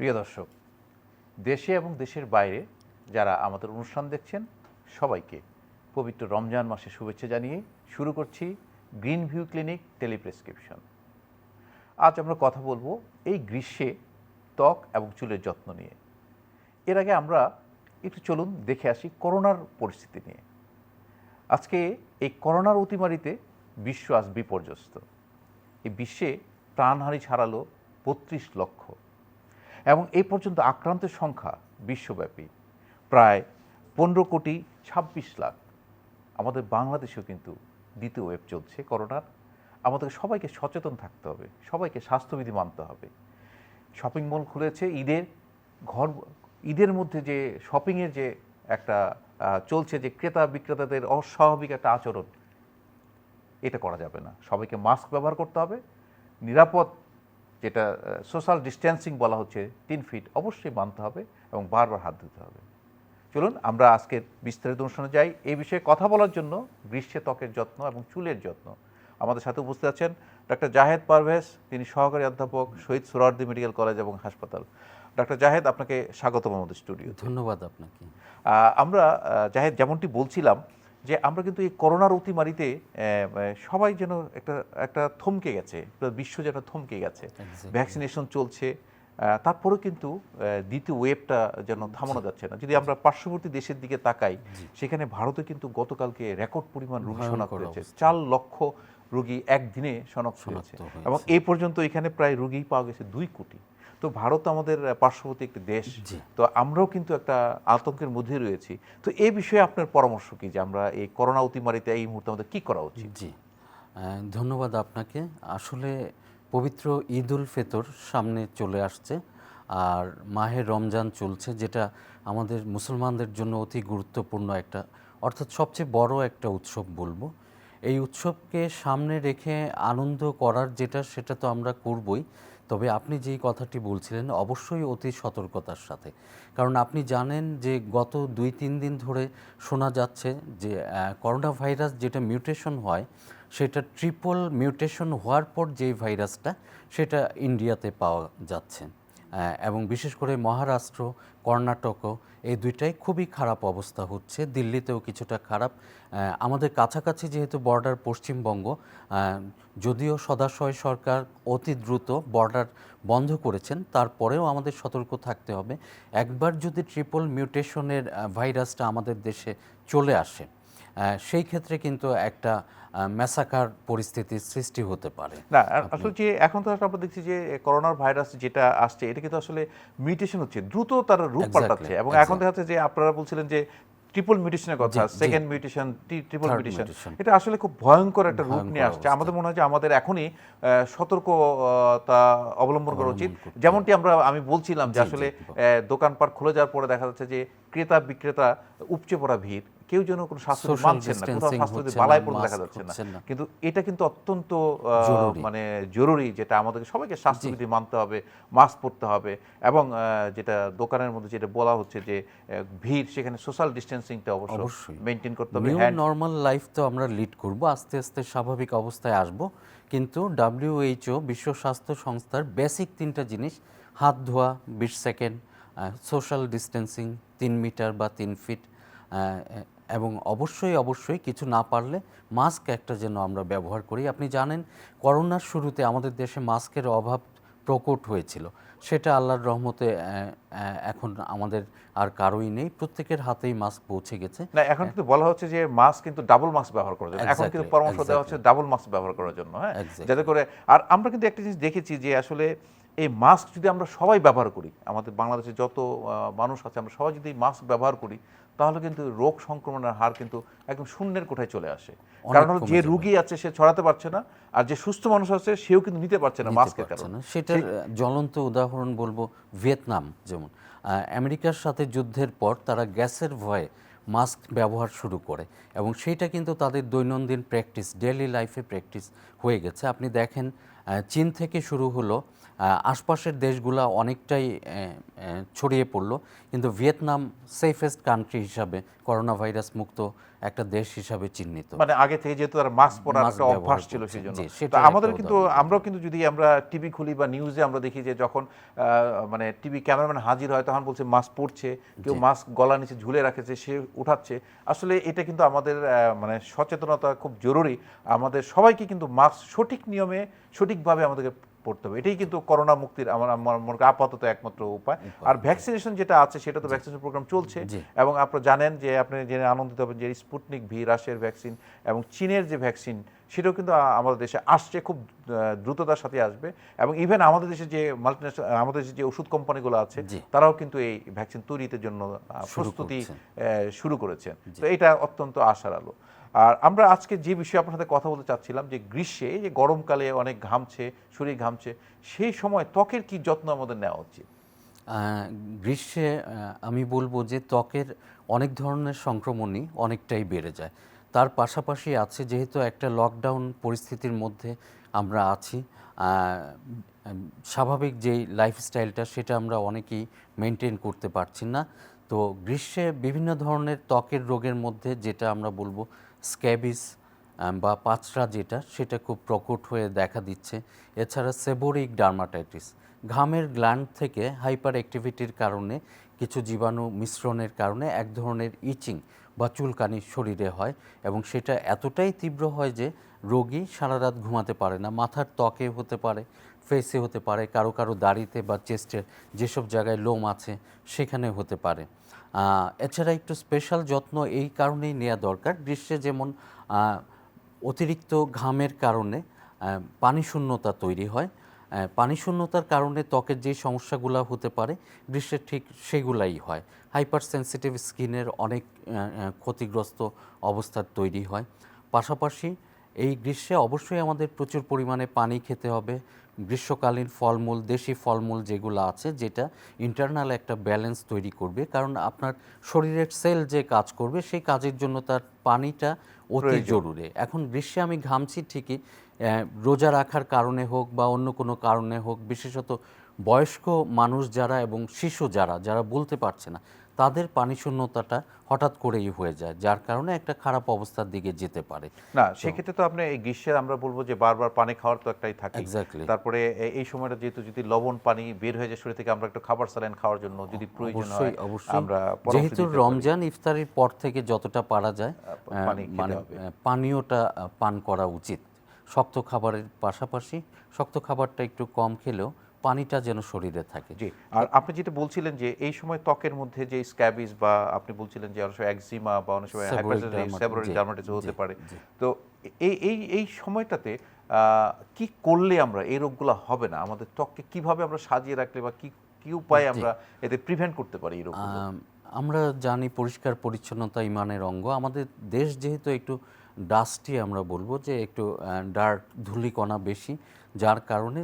প্রিয় দর্শক, দেশে এবং দেশের বাইরে যারা আমাদের অনুষ্ঠান দেখছেন সবাইকে পবিত্র রমজান মাসে শুভেচ্ছা জানিয়ে শুরু করছি গ্রিন ভিউ ক্লিনিক টেলিপ্রেসক্রিপশন। আজ আমরা কথা বলবো এই গ্রীষ্মে ত্বক এবং চুলের যত্ন নিয়ে। এর আগে আমরা একটু চলুন দেখে আসি করোনার পরিস্থিতি নিয়ে। আজকে এই করোনার অতিমারিতে বিশ্ব আজ বিপর্যস্ত। এই বিশ্বে প্রাণহানি ছাড়ালো ৩২ লক্ষ এবং এই পর্যন্ত আক্রান্তের সংখ্যা বিশ্বব্যাপী প্রায় ১৫,২৬,০০,০০০। আমাদের বাংলাদেশেও কিন্তু দ্বিতীয় ওয়েভ চলছে করোনার। আমাদের সবাইকে সচেতন থাকতে হবে, সবাইকে স্বাস্থ্যবিধি মানতে হবে। শপিং মল খুলেছে, ঈদের মধ্যে যে শপিংয়ের যে একটা চলছে, যে ক্রেতা বিক্রেতাদের অস্বাভাবিক একটা আচরণ, এটা করা যাবে না। সবাইকে মাস্ক ব্যবহার করতে হবে, নিরাপদ যেটা সোশ্যাল ডিস্ট্যান্সিং বলা হচ্ছে ৩ ফিট অবশ্যই মানতে হবে এবং বারবার হাত ধুতে হবে। চলুন আমরা আজকের বিস্তারিত অনুষ্ঠানে যাই। এই বিষয়ে কথা বলার জন্য গ্রীষ্মে ত্বকের যত্ন এবং চুলের যত্ন আমাদের সাথে উপস্থিত আছেন ডক্টর জাহেদ পারভেজ। তিনি সহকারী অধ্যাপক, শহীদ সোহরাওয়ার্দী মেডিকেল কলেজ এবং হাসপাতাল। ডক্টর জাহেদ, আপনাকে স্বাগতম আমাদের স্টুডিও। ধন্যবাদ আপনাকে। আমরা জাহেদ যেমনটি বলছিলাম যে আমরা কিন্তু এই করোনার অতিমারিতে সবাই যেন একটা থমকে গেছে, বিশ্ব যেন থমকে গেছে। ভ্যাকসিনেশন চলছে, তারপরেও কিন্তু দ্বিতীয় ওয়েভটা যেন থামানো যাচ্ছে না। যদি আমরা পার্শ্ববর্তী দেশের দিকে তাকাই, সেখানে ভারতে কিন্তু গতকালকে রেকর্ড পরিমাণ রোগী শনাক্ত হয়েছে। ৪ লক্ষ রোগী একদিনে শনাক্ত হয়েছে এবং এই পর্যন্ত এখানে প্রায় রোগী পাওয়া গেছে ২ কোটি। তো ভারত আমাদের পার্শ্ববর্তী একটি দেশ, তো আমরাও কিন্তু একটা আতঙ্কের মধ্যে রয়েছি। তো এই বিষয়ে আপনার পরামর্শ কি, যে আমরা এই করোনা অতিমারিতে এই মুহূর্তে আমাদের কী করা উচিত? জি, ধন্যবাদ আপনাকে। আসলে পবিত্র ঈদ উল ফিতর সামনে চলে আসছে আর মাহে রমজান চলছে, যেটা আমাদের মুসলমানদের জন্য অতি গুরুত্বপূর্ণ একটা, অর্থাৎ সবচেয়ে বড় একটা উৎসব বলবো। এই উৎসবকে সামনে রেখে আনন্দ করার সেটা তো আমরা করবই, তবে আপনি যেই কথাটি বলছিলেন অবশ্যই অতি সতর্কতার সাথে। কারণ আপনি জানেন যে গত ২-৩ দিন ধরে শোনা যাচ্ছে যে করোনা ভাইরাস যেটা মিউটেশন হয়, সেটা ট্রিপল মিউটেশন হওয়ার পর যেই ভাইরাসটা, সেটা ইন্ডিয়াতে পাওয়া যাচ্ছে এবং বিশেষ করে মহারাষ্ট্র, কর্ণাটকও এই দুইটাই খুবই খারাপ অবস্থা হচ্ছে। দিল্লিতেও কিছুটা খারাপ। আমাদের কাছাকাছি যেহেতু বর্ডার পশ্চিমবঙ্গ, যদিও সদাশয় সরকার অতি দ্রুত বর্ডার বন্ধ করেছেন, তারপরেও আমাদের সতর্ক থাকতে হবে। একবার যদি ট্রিপল মিউটেশনের ভাইরাসটা আমাদের দেশে চলে আসে, সেই ক্ষেত্রে কিন্তু একটা ম্যাসাকার পরিস্থিতির সৃষ্টি হতে পারে। না, আসলে যে এখন তো আমরা দেখছি যে করোনার ভাইরাস যেটা আসছে, এটা কিন্তু আসলে মিউটেশন হচ্ছে, দ্রুত তার রূপ পাল্টাচ্ছে এবং এখন দেখা যাচ্ছে যে আপনারা বলছিলেন যে ট্রিপল মিউটেশনের কথা, সেকেন্ড মিউটেশন, ট্রিপল মিউটেশন, এটা আসলে খুব ভয়ঙ্কর একটা রূপ নিয়ে আসছে। আমাদের মনে হয় যে আমাদের এখনই সতর্কতা অবলম্বন করা উচিত। যেমনটি আমি বলছিলাম যে আসলে দোকানপাট খুলে যাওয়ার পরে দেখা যাচ্ছে যে ক্রেতা বিক্রেতা উপচে পড়া ভিড়, কেউ যেন কোনো স্বাস্থ্য মানছেন না, কোথাও স্বাস্থ্য বালাই পড়ে দেখা যাচ্ছে না। কিন্তু এটা কিন্তু অত্যন্ত মানে জরুরি, যেটা আমাদের সবাইকে স্বাস্থ্যবিধি মানতে হবে, মাস্ক পরতে হবে এবং যেটা দোকানের মধ্যে যেটা বলা হচ্ছে যে ভিড়, সেখানে সোশ্যাল ডিস্টেন্সিংটা অবশ্যই মেনটেন করতে হবে। নিউ নর্মাল লাইফ তো আমরা লিড করব, আস্তে আস্তে স্বাভাবিক অবস্থায় আসব। কিন্তু WHO বিশ্ব স্বাস্থ্য সংস্থার বেসিক 3টা জিনিস, হাত ধোয়া 20 সেকেন্ড, সোশ্যাল ডিস্টেন্সিং 3 মিটার বা 3 ফিট, এবং অবশ্যই কিছু না পারলে মাস্ক একটা যেন আমরা ব্যবহার করি। আপনি জানেন করোনার শুরুতে আমাদের দেশে মাস্কের অভাব প্রকট হয়েছিল, সেটা আল্লাহর রহমতে এখন আমাদের আর কারোই নেই, প্রত্যেকের হাতেই মাস্ক পৌঁছে গেছে। না, এখন কিন্তু বলা হচ্ছে যে মাস্ক কিন্তু ডাবল মাস্ক ব্যবহার করার জন্য, এখন কিন্তু পরামর্শ দেওয়া হচ্ছে ডাবল মাস্ক ব্যবহার করার জন্য, হ্যাঁ, যাতে করে। আর আমরা কিন্তু একটা জিনিস দেখেছি যে আসলে এই মাস্ক যদি আমরা সবাই ব্যবহার করি, আমাদের বাংলাদেশে যত মানুষ আছে আমরা সবাই যদি মাস্ক ব্যবহার করি, তাহলে কিন্তু রোগ সংক্রমণের হার কিন্তু একদম শূন্যের কোঠায় চলে আসে। কারণ হলো যে রোগী আছে সে ছড়াতে পারছে না, আর যে সুস্থ মানুষ আছে সেও কিন্তু নিতে পারছে না মাস্কের কারণে। সেটার জ্বলন্ত উদাহরণ বলবো ভিয়েতনাম। যেমন আমেরিকার সাথে যুদ্ধের পর তারা গ্যাসের ভয়ে মাস্ক ব্যবহার শুরু করে এবং সেইটা কিন্তু তাদের দৈনন্দিন প্র্যাকটিস, ডেইলি লাইফে প্র্যাকটিস হয়ে গেছে। আপনি দেখেন চীন থেকে শুরু হলো, আশপাশের দেশগুলা অনেকটাই ছড়িয়ে পড়লো, কিন্তু ভিয়েতনাম সেফেস্ট কান্ট্রি হিসাবে, করোনা ভাইরাস মুক্ত একটা দেশ হিসাবে চিহ্নিত। মানে আগে থেকে যেহেতু তার মাস্ক পরার মাস্ক একটা ব্যবহার অভ্যাস ছিল করছে, সেই জন্য। জি, তো সেটার আমাদের একটা কিন্তু উদাহরণ আমরাও দিলাম। কিন্তু যদি আমরা টিভি খুলি বা নিউজে আমরা দেখি যে যখন মানে টিভি ক্যামেরাম্যান হাজির হয় তখন বলছে মাস্ক পরছে, কেউ মাস্ক গলা নিচে ঝুলে রাখেছে, সে উঠাচ্ছে। আসলে এটা কিন্তু আমাদের মানে সচেতনতা খুব জরুরি। আমাদের সবাইকে কিন্তু মাস্ক সঠিক নিয়মে সঠিকভাবে আমাদেরকে পড়তে হবে। এটাই কিন্তু করোনা মুক্তির আমার আমার মনে করি আপাতত একমাত্র উপায়। আর ভ্যাকসিনেশন যেটা আছে সেটা তো ভ্যাকসিনেশন প্রোগ্রাম চলছে, জি। এবং আপনারা জানেন যে আপনি জেনে আনন্দিত হবেন যে স্পুটনিক ভি রাশিয়ার ভ্যাকসিন এবং চীনের যে ভ্যাকসিন সেটাও কিন্তু আমাদের দেশে আসছে, খুব দ্রুততার সাথে আসবে। এবং ইভেন আমাদের দেশে যে মাল্টিন্যাশনাল, আমাদের দেশে যে ওষুধ কোম্পানিগুলো আছে জি। তারাও কিন্তু এই ভ্যাকসিন তৈরির জন্য প্রস্তুতি শুরু করেছেন। তো এটা অত্যন্ত আশার আলো। আর আমরা আজকে যে বিষয়ে আপনার সাথে কথা বলতে চাচ্ছিলাম যে গ্রীষ্মে, যে গরমকালে অনেক ঘামছে, শরীর ঘামছে, সেই সময় ত্বকের কি যত্ন আমাদের নেওয়া উচিত? গ্রীষ্মে আমি বলবো যে ত্বকের অনেক ধরনের সংক্রমণই অনেকটাই বেড়ে যায়। তার পাশাপাশি আছে, যেহেতু একটা লকডাউন পরিস্থিতির মধ্যে আমরা আছি, স্বাভাবিক যেই লাইফস্টাইলটা সেটা আমরা অনেকেই মেনটেন করতে পারছি না। তো গ্রীষ্মে বিভিন্ন ধরনের ত্বকের রোগের মধ্যে যেটা আমরা বলবো স্ক্যাবিস বা পাঁচড়া, যেটা সেটা খুব প্রকট হয়ে দেখা দিচ্ছে। এছাড়া সেবোরিক ডার্মাটাইটিস, ঘামের গ্ল্যান্ড থেকে হাইপার অ্যাক্টিভিটির কারণে কিছু জীবাণু মিশ্রণের কারণে এক ধরনের ইচিং বা চুলকানি শরীরে হয়, এবং সেটা এতটাই তীব্র হয় যে রোগী সারা রাত ঘুমাতে পারে না। মাথার ত্বকে হতে পারে, ফেসে হতে পারে, কারো কারো দাড়িতে বা চেস্টের যেসব জায়গায় লোম আছে সেখানে হতে পারে। এছাড়া একটু স্পেশাল যত্ন এই কারণেই নেওয়া দরকার। গ্রীষ্মে যেমন অতিরিক্ত ঘামের কারণে পানি শূন্যতা তৈরি হয়। পানি শূন্যতার কারণে ত্বকের যে সমস্যাগুলো হতে পারে গ্রীষ্মে ঠিক সেগুলাই হয়। হাইপার সেন্সিটিভ স্কিনের অনেক ক্ষতিগ্রস্ত অবস্থা তৈরি হয়। পাশাপাশি এই গ্রীষ্মে অবশ্যই আমাদের প্রচুর পরিমাণে পানি খেতে হবে। গ্রীষ্মকালীন ফলমূল, দেশি ফলমূল যেগুলো আছে, যেটা ইন্টারনাল একটা ব্যালেন্স তৈরি করবে, কারণ আপনার শরীরের সেল যে কাজ করবে সেই কাজের জন্য তার পানিটা অতি জরুরি। এখন গ্রীষ্মে আমি ঘামছি ঠিকই, রোজা রাখার কারণে হোক বা অন্য কোনো কারণে হোক, বিশেষত বয়স্ক মানুষ যারা এবং শিশু যারা যারা বলতে পারছে না, তাদের পানি শূন্যতাটা হঠাৎ করেই হয়ে যায়, যার কারণে একটা খারাপ অবস্থার দিকে যেতে পারে। না, সেক্ষেত্রে তো আপনি এই গ্রীষ্মের আমরা বলবো যে বারবার পানি খাওয়ার তো একটাই থাকে। এক্স্যাক্টলি। তারপরে এই সময়টা যেহেতু যদি লবণ পানি বের হয়ে যায় শরীর থেকে, আমরা একটু খাবার স্যালাইন খাওয়ার জন্য যদি প্রয়োজন হয় অবশ্যই অবশ্যই, আমরা পরামর্শ যেহেতু দিতে পারি। রমজান, ইফতারির পর থেকে যতটা পারা যায় পানি খেতে মানে হবে। পানীয়টা পান করা উচিত। শক্ত খাবারের পাশাপাশি শক্ত খাবারটা একটু কম খেলেও পানিটা যেন শরীরে থাকে। জি। আর আপনি যেটা বলছিলেন যে এই সময় ত্বকের মধ্যে যে স্ক্যাবিস, বা আপনি বলছিলেন যে অনেক সময় একজিমা বা অনেক সময় সেবোরিক ডার্মাটাইটিস হতে পারে। তো এই এই এই সময়টাতে কি করলে আমরা এই রোগগুলো হবে না? আমাদের ত্বককে কিভাবে আমরা সাজিয়ে রাখলে বা কি কি উপায়ে আমরা এতে প্রিভেন্ট করতে পারি এই রোগগুলো? আমরা জানি পরিষ্কার পরিচ্ছন্নতা ইমানের অঙ্গ। আমাদের দেশ যেহেতু একটু ডাস্টি, আমরা বলবো যে একটু ডার্ক, ধূলিকণা বেশি, যার কারণে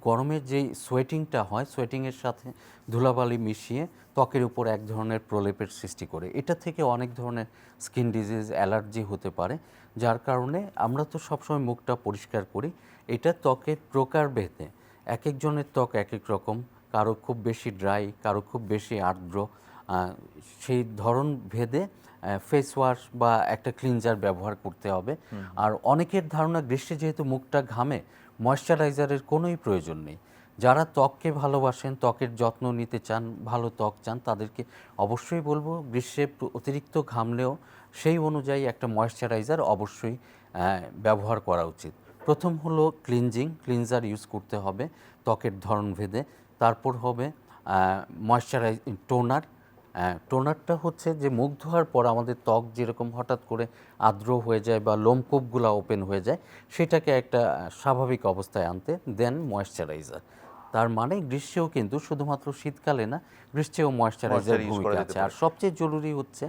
গরমের যেই সোয়েটিংটা হয়, সোয়েটিংয়ের সাথে ধুলাবালি মিশিয়ে ত্বকের উপর এক ধরনের প্রলেপের সৃষ্টি করে। এটা থেকে অনেক ধরনের স্কিন ডিজিজ, অ্যালার্জি হতে পারে, যার কারণে আমরা তো সবসময় মুখটা পরিষ্কার করি। এটা ত্বকের প্রকারভেদে, এক একজনের ত্বক এক এক রকম, কারো খুব বেশি ড্রাই, কারো খুব বেশি আর্দ্র, সেই ধরন ভেদে ফেস ওয়াশ বা একটা ক্লিনজার ব্যবহার করতে হবে। আর অনেকের ধারণা গ্রীষ্মে যেহেতু মুখটা ঘামে, ময়শ্চারাইজারের কোনোই প্রয়োজন নেই। যারা ত্বককে ভালোবাসেন, ত্বকের যত্ন নিতে চান, ভালো ত্বক চান, তাদেরকে অবশ্যই বলবো গ্রীষ্মে অতিরিক্ত ঘামলেও সেই অনুযায়ী একটা ময়শ্চারাইজার অবশ্যই ব্যবহার করা উচিত। প্রথম হলো ক্লিনজার ইউজ করতে হবে ত্বকের ধরন ভেদে। তারপর হবে টোনারটা হচ্ছে যে মুখ ধোয়ার পর আমাদের ত্বক যেরকম হঠাৎ করে আর্দ্র হয়ে যায় বা লোমকূপগুলো ওপেন হয়ে যায়, সেটাকে একটা স্বাভাবিক অবস্থায় আনতে, দেন ময়েশ্চারাইজার। তার মানে গ্রীষ্মেও কিন্তু শুধুমাত্র শীতকালে না, গ্রীষ্মেও ময়েশ্চারাইজার ভূমিকা আছে। আর সবচেয়ে জরুরি হচ্ছে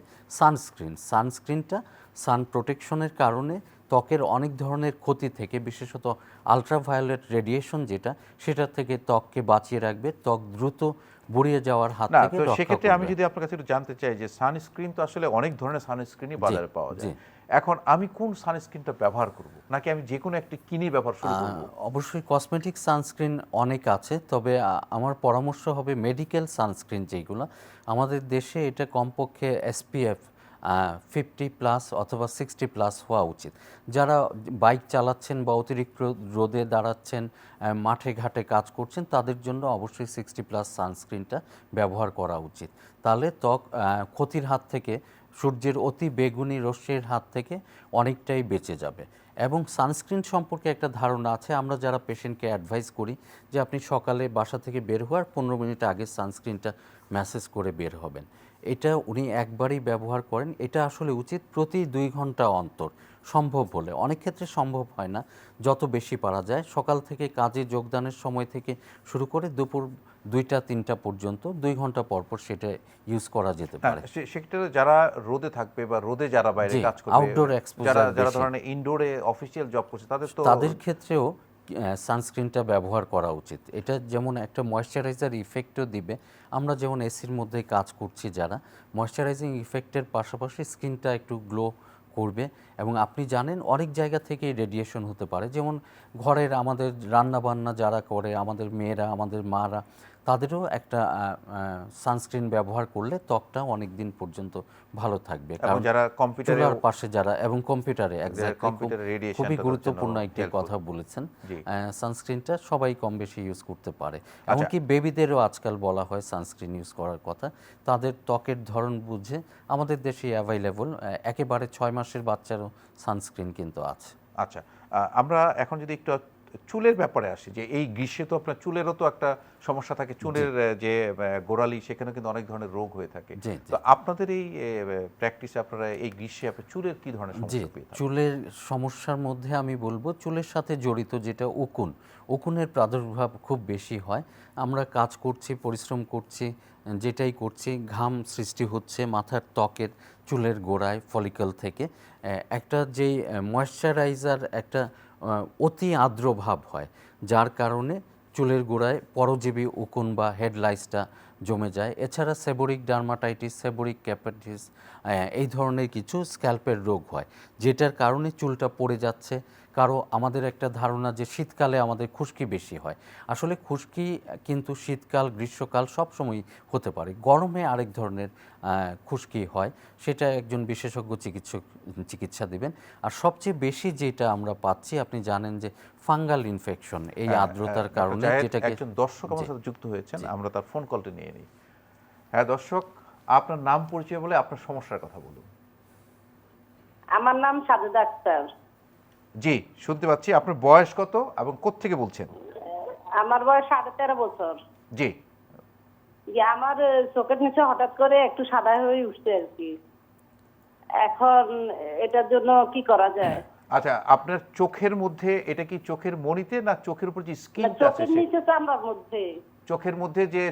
সানস্ক্রিনটা সান প্রোটেকশনের কারণে ত্বকের অনেক ধরনের ক্ষতি থেকে, বিশেষত আলট্রাভায়োলেট রেডিয়েশন যেটা, সেটা থেকে ত্বককে বাঁচিয়ে রাখবে। ত্বক দ্রুত বুড়িয়ে যাওয়ার হাত না, থেকে তো রক্ষা সেক্ষেত্রে আমি করবে। যদি আপনার কাছে একটু জানতে চাই যে সানস্ক্রিন তো আসলে অনেক ধরনের সানস্ক্রিনই বাজারে পাওয়া জি। যায়। এখন আমি কোন সানস্ক্রিনটা ব্যবহার করব, নাকি আমি যে কোনো একটি কিনে ব্যবহার শুরু করব? অবশ্যই কসমেটিক সানস্ক্রিন অনেক আছে, তবে আমার পরামর্শ হবে মেডিকেল সানস্ক্রিন যেগুলো আমাদের দেশে এটা কমপক্ষে SPF 50+ অথবা 60+ হওয়া উচিত। যারা বাইক চালাচ্ছেন বা অতিরিক্ত রোদে দাঁড়াচ্ছেন, মাঠে ঘাটে কাজ করছেন, তাদের জন্য অবশ্যই 60+ সানস্ক্রিনটা ব্যবহার করা উচিত। তাহলে ত্বক ক্ষতির হাত থেকে, সূর্যের অতি বেগুনি রশ্মির হাত থেকে অনেকটাই বেঁচে যাবে। এবং সানস্ক্রিন সম্পর্কে একটা ধারণা আছে, আমরা যারা পেশেন্টকে অ্যাডভাইস করি যে আপনি সকালে বাসা থেকে বের হওয়ার 15 মিনিট আগে সানস্ক্রিনটা ম্যাসেজ করে বের হবেন। এটা উনি একবারই ব্যবহার করেন। এটা আসলে উচিত প্রতি 2 ঘন্টা অন্তর, সম্ভব হলে। অনেক ক্ষেত্রে সম্ভব হয় না, যত বেশি পারা যায়। সকাল থেকে কাজে যোগদানের সময় থেকে শুরু করে দুপুর 2টা-3টা পর্যন্ত 2 ঘন্টা পর পর সেটা ইউজ করা যেতে হ্যাঁ, পারে। সেক্ষেত্রে যারা রোদে থাকবে বা রোদে যারা বাইরে জি, কাজ করবে, আউটডোর যারা এক্সপোজার যারা বেশি, ধরেন ইনডোরে অফিসিয়াল জব করছে, তাদের তো তাদের ক্ষেত্রেও সানস্ক্রিনটা ব্যবহার করা উচিত। এটা যেমন একটা ময়েশ্চারাইজার ইফেক্টও দিবে। আমরা যেমন এসির মধ্যে কাজ করছি, যারা ময়েশ্চারাইজিং ইফেক্টের পাশাপাশি স্কিনটা একটু গ্লো করবে। এবং আপনি জানেন অনেক জায়গা থেকে রেডিয়েশন হতে পারে, যেমন ঘরের আমাদের রান্নাবান্না যারা করে, আমাদের মেয়েরা, আমাদের মারা, তাদেরও একটা সানস্ক্রিন ব্যবহার করলে ত্বকটা অনেক দিন পর্যন্ত ভালো থাকবে। এবং কারণ যারা কম্পিউটারে চুলার পাশে যারা, এবং কম্পিউটারে কম্পিউটারে রেডিয়েশন খুবই গুরুত্বপূর্ণ একটি কথা বলেছেন। জি। সানস্ক্রিনটা সবাই কম বেশি ইউজ করতে পারে। আচ্ছা। এমনকি বেবিদেরও আজকাল বলা হয় সানস্ক্রিন ইউজ করার কথা। তাদের ত্বকের ধরন বুঝে আমাদের দেশে অ্যাভেলেবল একেবারে 6 মাসের বাচ্চারও সানস্ক্রিন কিন্তু আছে। আচ্ছা, আমরা এখন যদি একটু চুলের ব্যাপারে আসি, যে এই গ্রীষ্মে তো আপনার চুলেরও তো একটা সমস্যা থাকে, চুলের যে গোড়ালি, সেখানে কিন্তু অনেক ধরনের রোগ হয়ে থাকে। জি, তো আপনাদের এই প্র্যাকটিসে আপনারা এই গ্রীষ্মে আপনার চুলের কি ধরনের জি, সমস্যা পেয়ে থাকেন? চুলের সমস্যার মধ্যে আমি বলবো চুলের সাথে জড়িত যেটা উকুনের প্রাদুর্ভাব খুব বেশি হয়। আমরা কাজ করছি, পরিশ্রম করছি, যেটাই করছি, ঘাম সৃষ্টি হচ্ছে মাথার ত্বকের, চুলের গোড়ায়, ফলিকল থেকে একটা যেই ময়েশ্চারাইজার, একটা অতি আর্দ্র ভাব হয়, যার কারণে চুলের গোড়ায় পরজীবী উকুন বা হেডলাইসটা জমে যায়। এছাড়া সেবোরিক ডার্মাটাইটিস, সেবোরিক ক্যাপাইটিস, এই ধরনের কিছু স্ক্যাল্পের রোগ হয়, যেটার কারণে চুলটা পড়ে যাচ্ছে। আমাদের একটা ধারণা যে শীতকালে আমাদের খুশকি বেশি হয়। আসলে খুশকি কিন্তু শীতকাল, গ্রীষ্মকাল সবসময় হতে পারে। গরমে আরেক ধরনের খুশকি হয়, সেটা একজন বিশেষজ্ঞ চিকিৎসা দিবেন। আর সবচেয়ে বেশি যেটা আমরা পাচ্ছি, আপনি জানেন যে ফাঙ্গাল ইনফেকশন, এই আর্দ্রতার কারণে, যেটাকে একজন দর্শক আমার সাথে যুক্ত হয়েছেন, আমরা তার ফোন কলটি নিয়ে নিই। হ্যাঁ দর্শক, আপনার নাম পরিচয় বলে আপনার সমস্যার কথা বলুন। আমার নাম সাজেদা আক্তার। জি, শুনতে পাচ্ছি। আপনার বয়স কত এবং কোত্থেকে বলছেন? আমার বয়স 13.5 বছর। জি। আমার চোখের নিচে হঠাৎ করে একটু সাদা হয়ে উঠছে আর কি। এখন এটার জন্য কি করা যায়? আচ্ছা, আপনার চোখের মধ্যে, এটা কি চোখের মণিতে, না চোখের উপর যে স্কিনটা আছে? চোখের নিচে চামড়ার মধ্যে। চোখের মধ্যে যে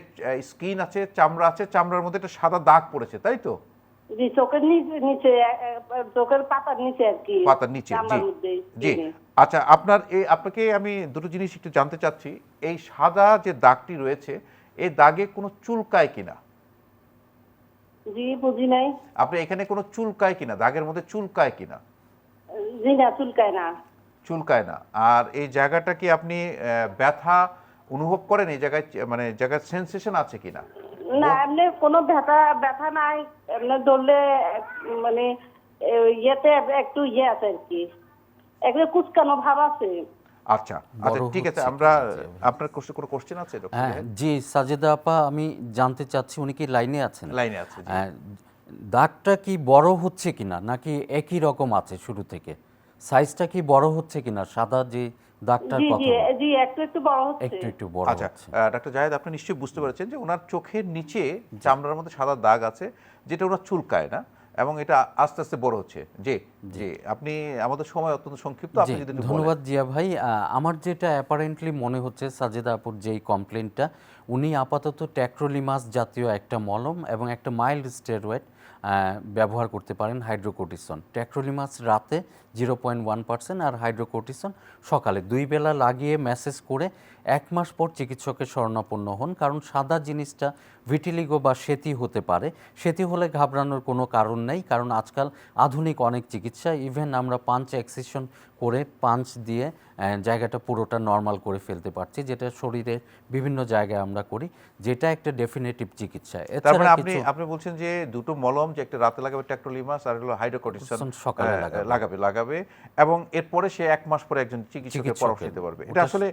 স্কিন আছে, চামড়া আছে, চামড়ার মধ্যে একটা সাদা দাগ পড়েছে, তাই তো? জি, চোখের নিচে চোখের পাতার নিচে আর কি। পাতার নিচে, জি চামড়ার মধ্যে। জি। আচ্ছা, আপনাকে আমি দুটো জিনিস একটু জানতে চাচ্ছি। এই সাদা যে দাগটি রয়েছে, এই দাগে কোনো চুলকায় কিনা? জি, বুঝি নাই। আপনি এখানে কোনো চুলকায় কিনা, দাগের মধ্যে চুলকায় কিনা? জি না, চুলকায় না। চুলকায় না। আর এই জায়গাটা কি আপনি ব্যথা অনুভব করেন? এই জায়গায় মানে জায়গায় সেন্সেশন আছে কিনা? না, এমনি কোনো ব্যথা নাই। এমনি ধরলে মানে ইয়েতে একটু ইয়ে আছে আর কি, একটু কুচকানো ভাব আছে। আচ্ছা আচ্ছা, ঠিক আছে। আমরা আপনার কোনো কোশ্চেন আছে? হ্যাঁ জি, সাজেদা আপা, আমি জানতে চাচ্ছি উনি কি লাইনে আছেন? লাইনে আছে। দাগটা কি বড় হচ্ছে কিনা, নাকি একই রকম আছে শুরু থেকে? সাইজটা কি বড় হচ্ছে কিনা, সাদা যে দাগটার জি কথা? জি জি, একটু বড় হচ্ছে। একটু বড় আচ্ছা, হচ্ছে। ডাক্তার জাহেদ, আপনি নিশ্চয়ই বুঝতে পেরেছেন যে ওনার চোখের নিচে চামড়ার মধ্যে সাদা দাগ আছে, যেটা ওনার চুলকায় না, এবং এটা আস্তে আস্তে বড় হচ্ছে। জি জি, আপনি, আমাদের সময় অত্যন্ত সংক্ষিপ্ত, আপনি যদি একটু বলেন। ধন্যবাদ জিয়া ভাই। আমার যেটা অ্যাপারেন্টলি মনে হচ্ছে, সাজেদা আপুর যেই কমপ্লেনটা, উনি আপাতত ট্যাক্রোলিমাস জাতীয় একটা মলম এবং একটা মাইল্ড স্টেরয়েড ব্যবহার করতে পারেন, হাইড্রোকোর্টিসন। ট্যাক্রোলিমাস রাতে 0.1% আর হাইড্রোকোর্টিসন সকালে 2 বেলা লাগিয়ে ম্যাসেজ করে 1 মাস পর চিকিৎসকের শরণাপন্ন হন, কারণ সাদা জিনিসটা ভিটিলিগো বা সেতি হতে পারে। সেতি হলে ঘাবড়ানোর কোনো কারণ নেই, কারণ আজকাল আধুনিক অনেক চিকিৎসা, ইভেন আমরা পাঞ্চ এক্সিশন করে পাঞ্চ দিয়ে জায়গাটা পুরোটা নর্মাল করে ফেলতে পারছি, যেটা শরীরের বিভিন্ন জায়গায় আমরা করি, যেটা একটা ডেফিনেটিভ চিকিৎসা। তার এছাড়া মানে আপনি কিছু আপনি বলছেন যে দুটো মলম, যে একটা রাতে লাগাবে ট্যাক্টোলিমাস আর হলো হাইড্রোকর্টিসন সকালে লাগাবে এবং এরপরে সে 1 মাস পরে একজন চিকিৎসকের পরামর্শ নিতে পারবে। এটা আসলে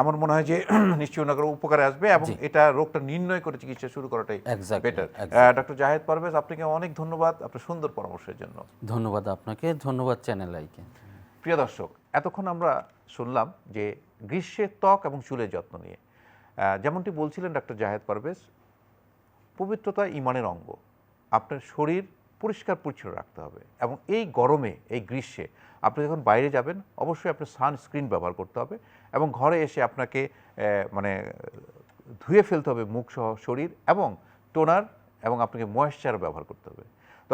আমার মনে হয় যে নিশ্চয়ই ওনার উপকারে আসবে এবং এটা রোগটা নির্ণয় করে চিকিৎসা শুরু করাটাই বেটার। ডক্টর জাহেদ পারভেজ, আপনাকে অনেক ধন্যবাদ আপনার সুন্দর পরামর্শের জন্য। ধন্যবাদ আপনাকে, ধন্যবাদ চ্যানেল আইকে। প্রিয় দর্শক, এতক্ষণ আমরা শুনলাম যে গ্রীষ্মের ত্বক এবং চুলের যত্ন নিয়ে। যেমনটি বলছিলেন ডক্টর জাহেদ পারভেজ, পবিত্রতা ইমানের অঙ্গ। আপনার শরীর পরিষ্কার পরিচ্ছন্ন রাখতে হবে এবং এই গরমে, এই গ্রীষ্মে আপনি যখন বাইরে যাবেন অবশ্যই আপনার সানস্ক্রিন ব্যবহার করতে হবে এবং ঘরে এসে আপনাকে মানে ধুয়ে ফেলতে হবে মুখ সহ শরীর, এবং টোনার এবং আপনাকে ময়েশ্চার ব্যবহার করতে হবে।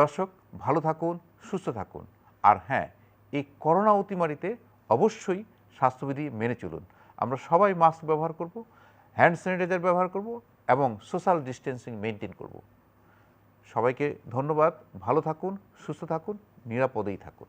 দর্শক, ভালো থাকুন, সুস্থ থাকুন, আর হ্যাঁ, এই করোনা অতিমারিতে অবশ্যই স্বাস্থ্যবিধি মেনে চলুন। আমরা সবাই মাস্ক ব্যবহার করব, হ্যান্ড স্যানিটাইজার ব্যবহার করব এবং সোশ্যাল ডিস্টেন্সিং মেনটেন করব। সবাইকে ধন্যবাদ। ভালো থাকুন, সুস্থ থাকুন, নিরাপদেই থাকুন।